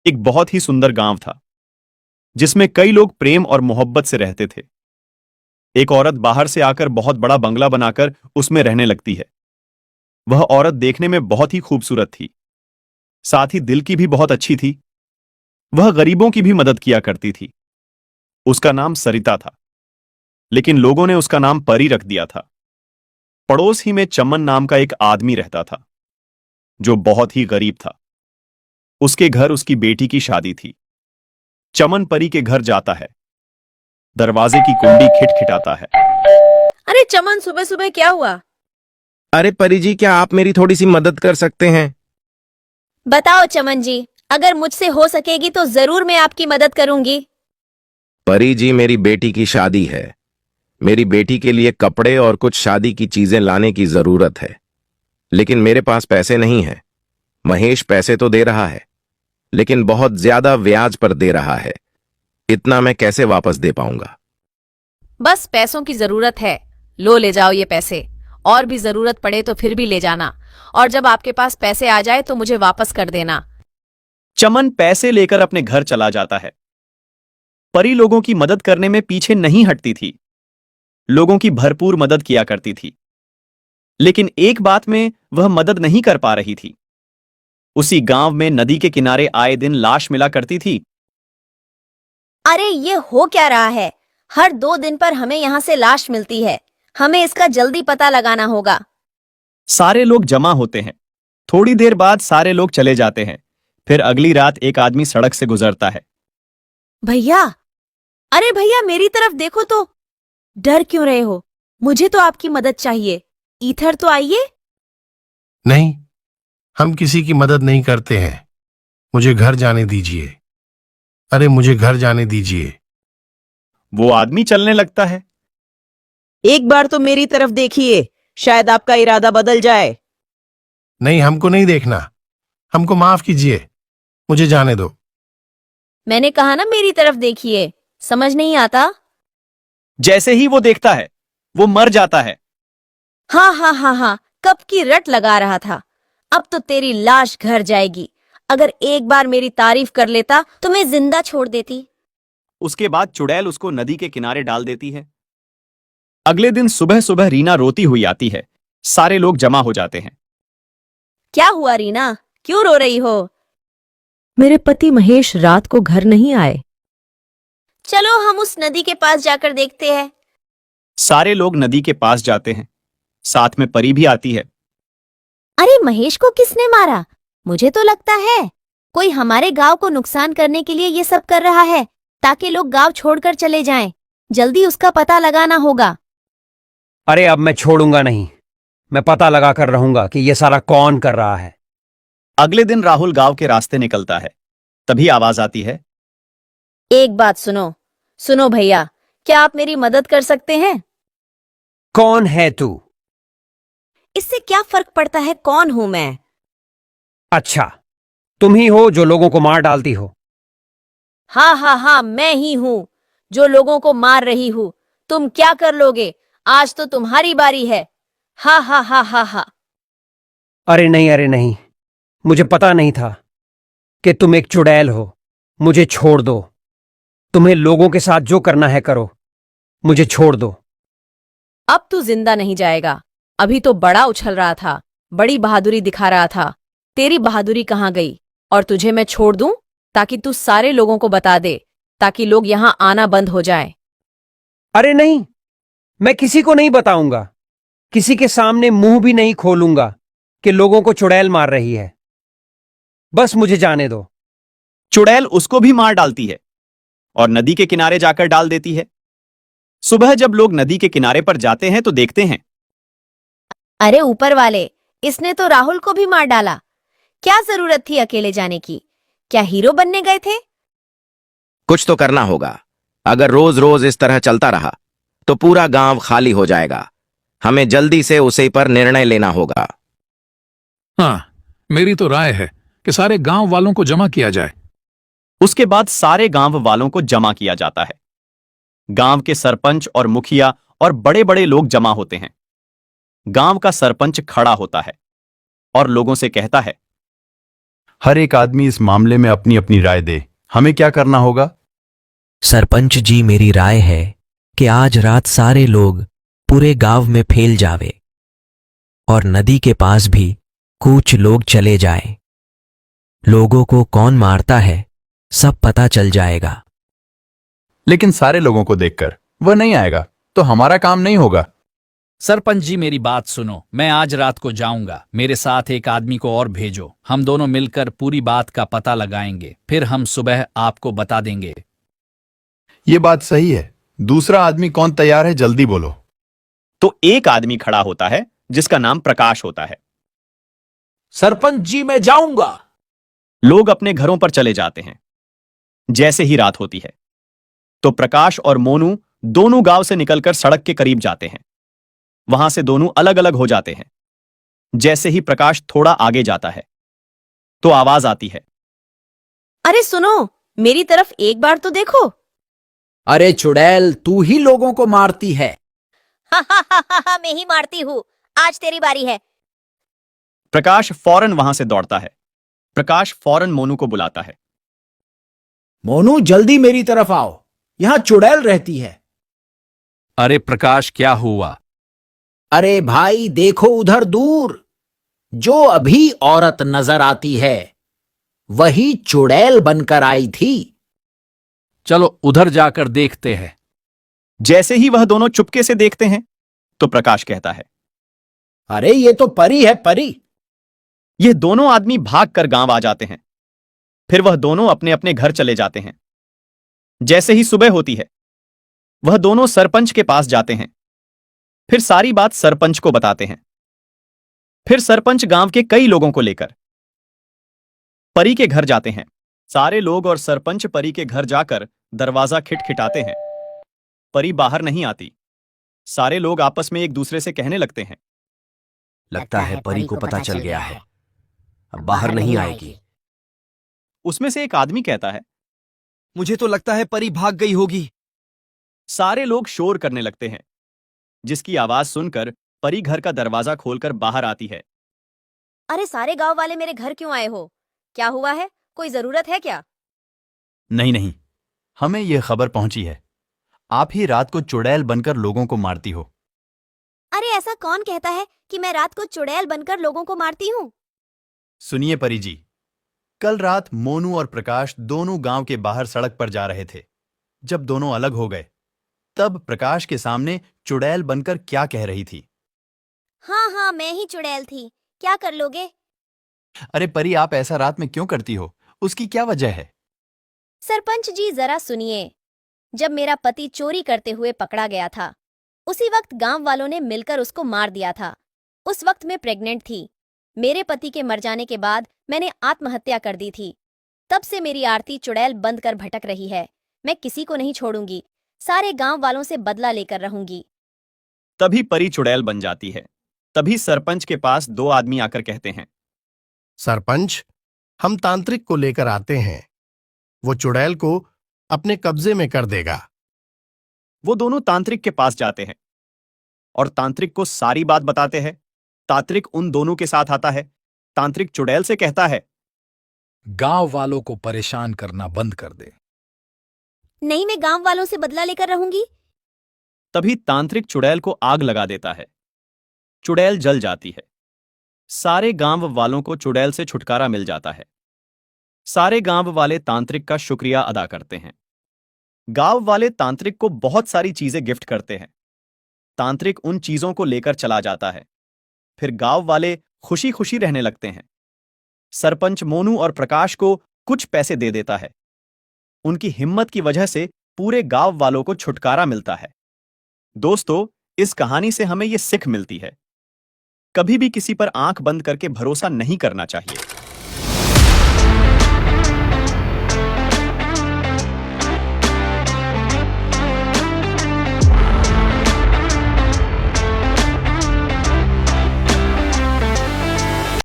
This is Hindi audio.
एक बहुत ही सुंदर गांव था जिसमें कई लोग प्रेम और मोहब्बत से रहते थे। एक औरत बाहर से आकर बहुत बड़ा बंगला बनाकर उसमें रहने लगती है। वह औरत देखने में बहुत ही खूबसूरत थी, साथ ही दिल की भी बहुत अच्छी थी। वह गरीबों की भी मदद किया करती थी। उसका नाम सरिता था, लेकिन लोगों ने उसका नाम परी रख दिया था। पड़ोस ही में चमन नाम का एक आदमी रहता था जो बहुत ही गरीब था। उसके घर उसकी बेटी की शादी थी। चमन परी के घर जाता है, दरवाजे की कुंडी खिटखिटाता है। अरे चमन, सुबह सुबह क्या हुआ? अरे परी जी, क्या आप मेरी थोड़ी सी मदद कर सकते हैं? बताओ चमन जी, अगर मुझसे हो सकेगी तो जरूर मैं आपकी मदद करूंगी। परी जी, मेरी बेटी की शादी है। मेरी बेटी के लिए कपड़े और कुछ शादी की चीजें लाने की जरूरत है, लेकिन मेरे पास पैसे नहीं है। महेश पैसे तो दे रहा है, लेकिन बहुत ज्यादा ब्याज पर दे रहा है। इतना मैं कैसे वापस दे पाऊंगा? बस पैसों की जरूरत है, लो ले जाओ ये पैसे। और भी जरूरत पड़े तो फिर भी ले जाना, और जब आपके पास पैसे आ जाए तो मुझे वापस कर देना। चमन पैसे लेकर अपने घर चला जाता है। परी लोगों की मदद करने में पीछे नहीं हटती थी, लोगों की भरपूर मदद किया करती थी। लेकिन एक बात में वह मदद नहीं कर पा रही थी। उसी गांव में नदी के किनारे आए दिन लाश मिला करती थी। अरे ये हो क्या रहा है? हर 2 दिन पर हमें यहाँ से लाश मिलती है। हमें इसका जल्दी पता लगाना होगा। सारे लोग जमा होते हैं। थोड़ी देर बाद सारे लोग चले जाते हैं। फिर अगली रात एक आदमी सड़क से गुजरता है। भैया, अरे भैया मेरी तरफ देखो तो। डर क्यों रहे हो? मुझे तो आपकी मदद चाहिए। इधर तो आइए। नहीं, हम किसी की मदद नहीं करते हैं। मुझे घर जाने दीजिए। अरे मुझे घर जाने दीजिए। वो आदमी चलने लगता है। एक बार तो मेरी तरफ देखिए, शायद आपका इरादा बदल जाए। नहीं, हमको नहीं देखना। हमको माफ कीजिए, मुझे जाने दो। मैंने कहा ना मेरी तरफ देखिए, समझ नहीं आता? जैसे ही वो देखता है, वो मर जाता है। हाँ हाँ हाँ हाँ, कब की रट लगा रहा था। अब तो तेरी लाश घर जाएगी। अगर एक बार मेरी तारीफ कर लेता तो मैं जिंदा छोड़ देती। उसके बाद चुड़ैल उसको नदी के किनारे डाल देती है। अगले दिन सुबह सुबह रीना रोती हुई आती है। सारे लोग जमा हो जाते हैं। क्या हुआ रीना, क्यों रो रही हो? मेरे पति महेश रात को घर नहीं आए। चलो हम उस नदी के पास जाकर देखते हैं। सारे लोग नदी के पास जाते हैं। साथ में परी भी आती है। अरे महेश को किसने मारा? मुझे तो लगता है कोई हमारे गांव को नुकसान करने के लिए ये सब कर रहा है, ताकि लोग गांव छोड़कर चले जाएं। जल्दी उसका पता लगाना होगा। अरे अब मैं छोड़ूंगा नहीं। मैं पता लगा कर रहूंगा कि यह सारा कौन कर रहा है। अगले दिन राहुल गांव के रास्ते निकलता है। तभी आवाज आती है। एक बात सुनो। सुनो भैया, क्या आप मेरी मदद कर सकते हैं? कौन है तू? इससे क्या फर्क पड़ता है कौन हूं मैं? अच्छा, तुम ही हो जो लोगों को मार डालती हो। हाँ हाँ हाँ, मैं ही हूँ जो लोगों को मार रही हूँ। तुम क्या कर लोगे? आज तो तुम्हारी बारी है। हा हा हा हा हा। अरे नहीं, मुझे पता नहीं था कि तुम एक चुड़ैल हो। मुझे छोड़ दो। तुम्हें लोगों के साथ जो करना है करो, मुझे छोड़ दो। अब तू जिंदा नहीं जाएगा। अभी तो बड़ा उछल रहा था, बड़ी बहादुरी दिखा रहा था। तेरी बहादुरी कहाँ गई? और तुझे मैं छोड़ दूं ताकि तू सारे लोगों को बता दे, ताकि लोग यहां आना बंद हो जाए। अरे नहीं, मैं किसी को नहीं बताऊंगा। किसी के सामने मुंह भी नहीं खोलूंगा कि लोगों को चुड़ैल मार रही है। बस मुझे जाने दो। चुड़ैल उसको भी मार डालती है और नदी के किनारे जाकर डाल देती है। सुबह जब लोग नदी के किनारे पर जाते हैं तो देखते हैं। अरे ऊपर वाले, इसने तो राहुल को भी मार डाला। क्या जरूरत थी अकेले जाने की? क्या हीरो बनने गए थे? कुछ तो करना होगा। अगर रोज रोज इस तरह चलता रहा तो पूरा गांव खाली हो जाएगा। हमें जल्दी से उसी पर निर्णय लेना होगा। हाँ, मेरी तो राय है कि सारे गांव वालों को जमा किया जाए। उसके बाद सारे गांव वालों को जमा किया जाता है। गांव के सरपंच और मुखिया और बड़े बड़े लोग जमा होते हैं। गांव का सरपंच खड़ा होता है और लोगों से कहता है, हर एक आदमी इस मामले में अपनी अपनी राय दे। हमें क्या करना होगा? सरपंच जी, मेरी राय है कि आज रात सारे लोग पूरे गांव में फैल जावे और नदी के पास भी कुछ लोग चले जाएं। लोगों को कौन मारता है सब पता चल जाएगा। लेकिन सारे लोगों को देखकर वह नहीं आएगा तो हमारा काम नहीं होगा। सरपंच जी, मेरी बात सुनो। मैं आज रात को जाऊंगा, मेरे साथ एक आदमी को और भेजो। हम दोनों मिलकर पूरी बात का पता लगाएंगे, फिर हम सुबह आपको बता देंगे। ये बात सही है। दूसरा आदमी कौन तैयार है? जल्दी बोलो। तो एक आदमी खड़ा होता है जिसका नाम प्रकाश होता है। सरपंच जी, मैं जाऊंगा। लोग अपने घरों पर चले जाते हैं। जैसे ही रात होती है तो प्रकाश और मोनू दोनों गांव से निकलकर सड़क के करीब जाते हैं। वहां से दोनों अलग अलग हो जाते हैं। जैसे ही प्रकाश थोड़ा आगे जाता है तो आवाज आती है, अरे सुनो, मेरी तरफ एक बार तो देखो। अरे चुड़ैल, तू ही लोगों को मारती है। मैं ही मारती हूँ, आज तेरी बारी है। प्रकाश फौरन वहां से दौड़ता है। प्रकाश फौरन मोनू को बुलाता है। मोनू, जल्दी मेरी तरफ आओ, यहां चुड़ैल रहती है। अरे प्रकाश, क्या हुआ? अरे भाई देखो उधर दूर, जो अभी औरत नजर आती है वही चुड़ैल बनकर आई थी। चलो उधर जाकर देखते हैं। जैसे ही वह दोनों चुपके से देखते हैं तो प्रकाश कहता है, अरे ये तो परी है, परी। यह दोनों आदमी भागकर गांव आ जाते हैं। फिर वह दोनों अपने अपने घर चले जाते हैं। जैसे ही सुबह होती है वह दोनों सरपंच के पास जाते हैं। फिर सारी बात सरपंच को बताते हैं। फिर सरपंच गांव के कई लोगों को लेकर परी के घर जाते हैं। सारे लोग और सरपंच परी के घर जाकर दरवाजा खिटखिटाते हैं। परी बाहर नहीं आती। सारे लोग आपस में एक दूसरे से कहने लगते हैं, लगता है परी को पता चल गया है, अब बाहर नहीं आएगी। उसमें से एक आदमी कहता है, मुझे तो लगता है परी भाग गई होगी। सारे लोग शोर करने लगते हैं, जिसकी आवाज सुनकर परी घर का दरवाजा खोलकर बाहर आती है। अरे सारे गांव वाले मेरे घर क्यों आए हो? क्या हुआ है? कोई जरूरत है क्या? नहीं नहीं, हमें यह खबर पहुंची है, आप ही रात को चुड़ैल बनकर लोगों को मारती हो। अरे ऐसा कौन कहता है कि मैं रात को चुड़ैल बनकर लोगों को मारती हूँ? सुनिए परी जी, कल रात मोनू और प्रकाश दोनों गांव के बाहर सड़क पर जा रहे थे। जब दोनों अलग हो गए तब प्रकाश के सामने चुड़ैल बनकर क्या कह रही थी। हाँ हाँ, मैं ही चुड़ैल थी, क्या कर लोगे? अरे परी, आप ऐसा रात में क्यों करती हो? उसकी क्या वजह है? सरपंच जी जरा सुनिए। जब मेरा पति चोरी करते हुए पकड़ा गया था, उसी वक्त गांव वालों ने मिलकर उसको मार दिया था। उस वक्त मैं प्रेग्नेंट थी। मेरे पति के मर जाने के बाद मैंने आत्महत्या कर दी थी। तब से मेरी आरती चुड़ैल बंद कर भटक रही है। मैं किसी को नहीं छोड़ूंगी, सारे गांव वालों से बदला लेकर रहूंगी। तभी परी चुड़ैल बन जाती है। तभी सरपंच के पास दो आदमी आकर कहते हैं, सरपंच, हम तांत्रिक को लेकर आते हैं, वो चुड़ैल को अपने कब्जे में कर देगा। वो दोनों तांत्रिक के पास जाते हैं और तांत्रिक को सारी बात बताते हैं। तांत्रिक उन दोनों के साथ आता है। तांत्रिक चुड़ैल से कहता है, गांव वालों को परेशान करना बंद कर दे। नहीं, मैं गांव वालों से बदला लेकर रहूंगी। तभी तांत्रिक चुड़ैल को आग लगा देता है। चुड़ैल जल जाती है। सारे गांव वालों को चुड़ैल से छुटकारा मिल जाता है। सारे गांव वाले तांत्रिक का शुक्रिया अदा करते हैं। गांव वाले तांत्रिक को बहुत सारी चीजें गिफ्ट करते हैं। तांत्रिक उन चीजों को लेकर चला जाता है। फिर गांव वाले खुशी खुशी रहने लगते हैं। सरपंच मोनू और प्रकाश को कुछ पैसे दे देता है। उनकी हिम्मत की वजह से पूरे गांव वालों को छुटकारा मिलता है। दोस्तों, इस कहानी से हमें यह सीख मिलती है, कभी भी किसी पर आंख बंद करके भरोसा नहीं करना चाहिए।